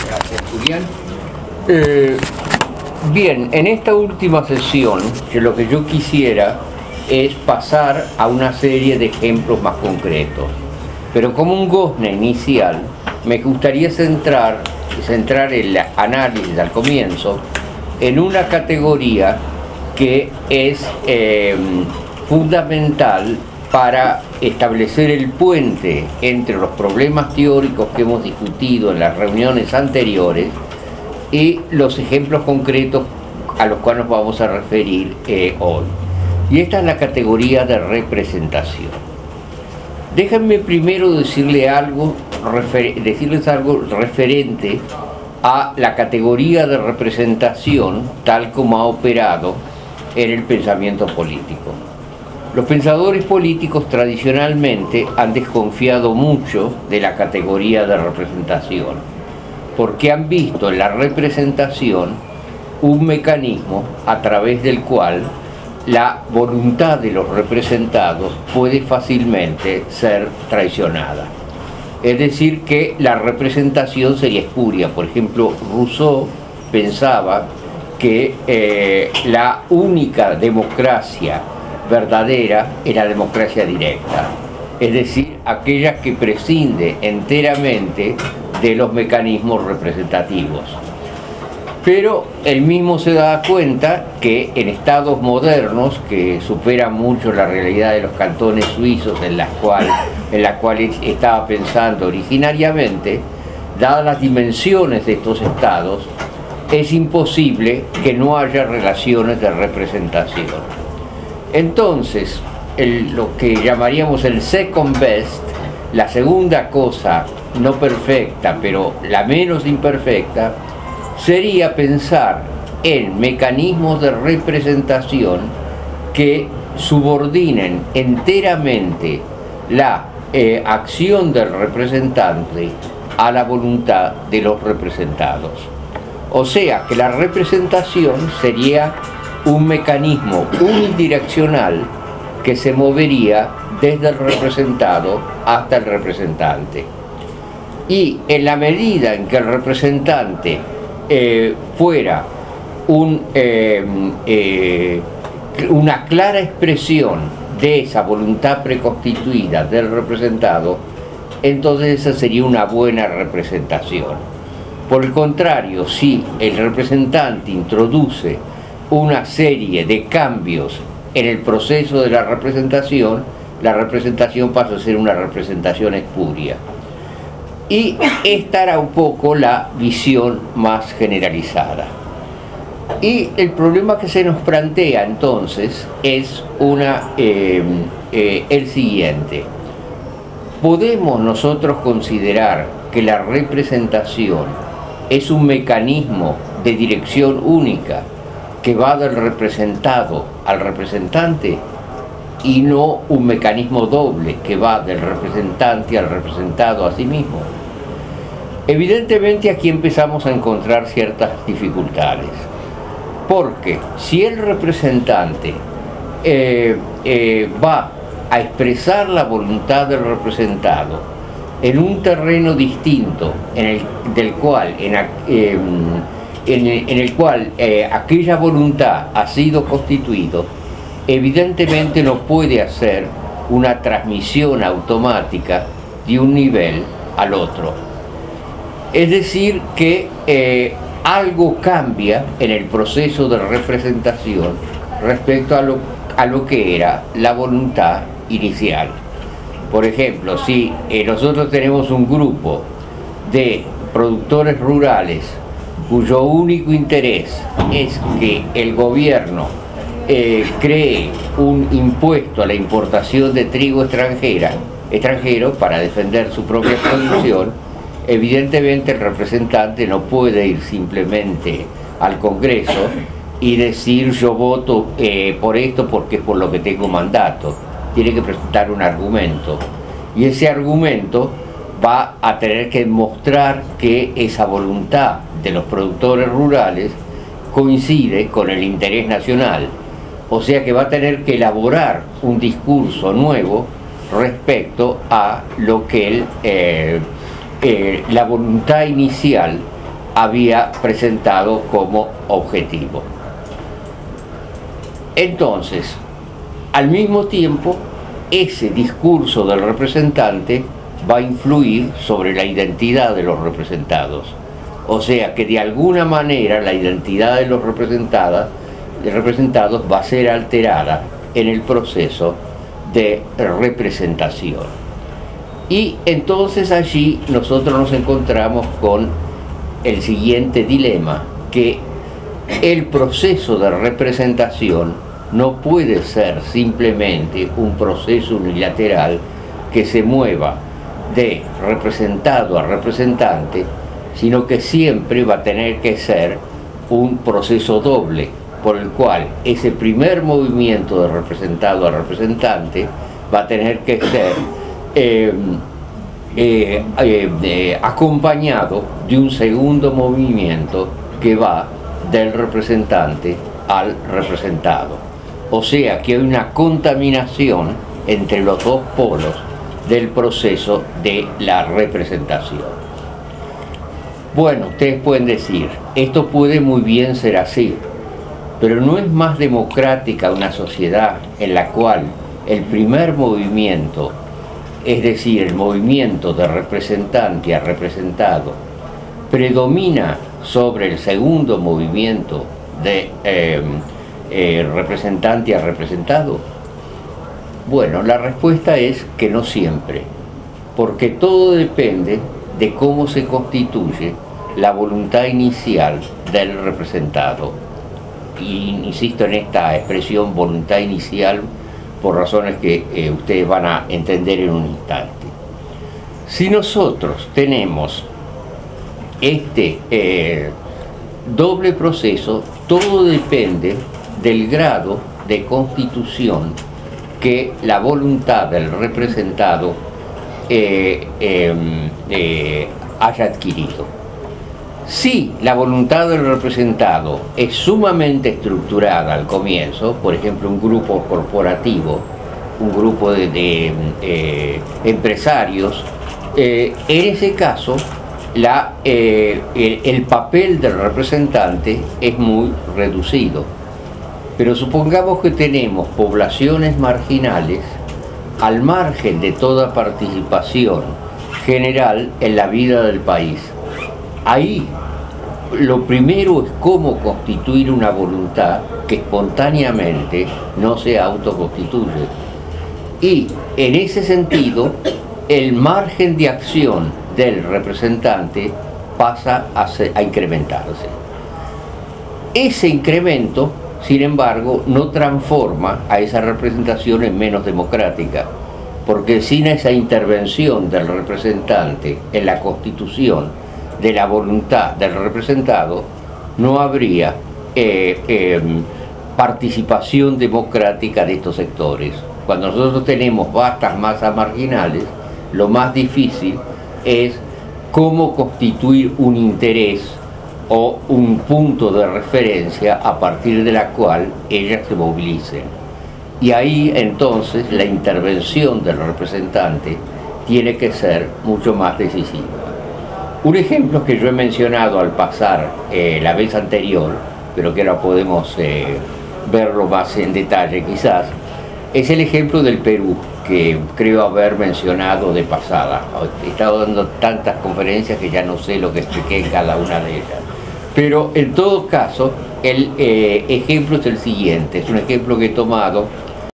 Gracias, Julián. Bien, en esta última sesión, lo que yo quisiera es pasar a una serie de ejemplos más concretos. Pero como un gozne inicial, me gustaría centrar el análisis al comienzo en una categoría que es fundamental para establecer el puente entre los problemas teóricos que hemos discutido en las reuniones anteriores y los ejemplos concretos a los cuales nos vamos a referir hoy. Y esta es la categoría de representación. Déjenme primero decirles algo referente a la categoría de representación tal como ha operado en el pensamiento político. Los pensadores políticos tradicionalmente han desconfiado mucho de la categoría de representación, porque han visto en la representación un mecanismo a través del cual la voluntad de los representados puede fácilmente ser traicionada. Es decir, que la representación sería espuria. Por ejemplo, Rousseau pensaba que la única democracia verdadera era la democracia directa, es decir, aquella que prescinde enteramente de los mecanismos representativos. Pero él mismo se da cuenta que en estados modernos, que superan mucho la realidad de los cantones suizos en la cual estaba pensando originariamente, dadas las dimensiones de estos estados, es imposible que no haya relaciones de representación. Entonces, lo que llamaríamos el second best, la segunda cosa no perfecta, pero la menos imperfecta, sería pensar en mecanismos de representación que subordinen enteramente la acción del representante a la voluntad de los representados. O sea, que la representación sería un mecanismo unidireccional que se movería desde el representado hasta el representante. Y en la medida en que el representante fuera una clara expresión de esa voluntad preconstituida del representado, entonces esa sería una buena representación. Por el contrario, si el representante introduce una serie de cambios en el proceso de la representación pasa a ser una representación espuria. Y esta era un poco la visión más generalizada. Y el problema que se nos plantea entonces es el siguiente. ¿Podemos nosotros considerar que la representación es un mecanismo de dirección única que va del representado al representante y no un mecanismo doble que va del representante al representado a sí mismo? Evidentemente aquí empezamos a encontrar ciertas dificultades, porque si el representante va a expresar la voluntad del representado en un terreno distinto en el cual aquella voluntad ha sido constituido, evidentemente no puede hacer una transmisión automática de un nivel al otro. Es decir, que algo cambia en el proceso de representación respecto a lo que era la voluntad inicial. Por ejemplo, si nosotros tenemos un grupo de productores rurales cuyo único interés es que el gobierno cree un impuesto a la importación de trigo extranjero para defender su propia producción, evidentemente el representante no puede ir simplemente al Congreso y decir yo voto por esto porque es por lo que tengo mandato. Tiene que presentar un argumento, y ese argumento va a tener que mostrar que esa voluntad de los productores rurales coincide con el interés nacional. O sea que va a tener que elaborar un discurso nuevo respecto a lo que la voluntad inicial había presentado como objetivo. Entonces, al mismo tiempo, ese discurso del representante va a influir sobre la identidad de los representados. O sea que de alguna manera la identidad de los representados va a ser alterada en el proceso de representación. Y entonces allí nosotros nos encontramos con el siguiente dilema, que el proceso de representación no puede ser simplemente un proceso unilateral que se mueva de representado a representante, sino que siempre va a tener que ser un proceso doble, por el cual ese primer movimiento de representado a representante va a tener que ser acompañado de un segundo movimiento que va del representante al representado. O sea que hay una contaminación entre los dos polos del proceso de la representación. Bueno, ustedes pueden decir, esto puede muy bien ser así, pero ¿no es más democrática una sociedad en la cual el primer movimiento, es decir, el movimiento de representante a representado, predomina sobre el segundo movimiento de representante a representado? Bueno, la respuesta es que no siempre, porque todo depende de cómo se constituye la voluntad inicial del representado. Y insisto en esta expresión voluntad inicial por razones que ustedes van a entender en un instante. Si nosotros tenemos este doble proceso, todo depende del grado de constitución que la voluntad del representado haya adquirido. Si la voluntad del representado es sumamente estructurada al comienzo, por ejemplo un grupo corporativo, un grupo de empresarios, en ese caso el papel del representante es muy reducido. Pero supongamos que tenemos poblaciones marginales al margen de toda participación general en la vida del país. Ahí lo primero es cómo constituir una voluntad que espontáneamente no se autoconstituye. Y en ese sentido, el margen de acción del representante pasa a incrementarse. Ese incremento, sin embargo, no transforma a esa representación en menos democrática, porque sin esa intervención del representante en la constitución de la voluntad del representado, no habría participación democrática de estos sectores. Cuando nosotros tenemos vastas masas marginales, lo más difícil es cómo constituir un interés o un punto de referencia a partir de la cual ellas se movilicen. Y ahí entonces la intervención del representante tiene que ser mucho más decisiva. Un ejemplo que yo he mencionado al pasar la vez anterior, pero que ahora podemos verlo más en detalle quizás, es el ejemplo del Perú, que creo haber mencionado de pasada. He estado dando tantas conferencias que ya no sé lo que expliqué en cada una de ellas. Pero en todo caso, el ejemplo es el siguiente, es un ejemplo que he tomado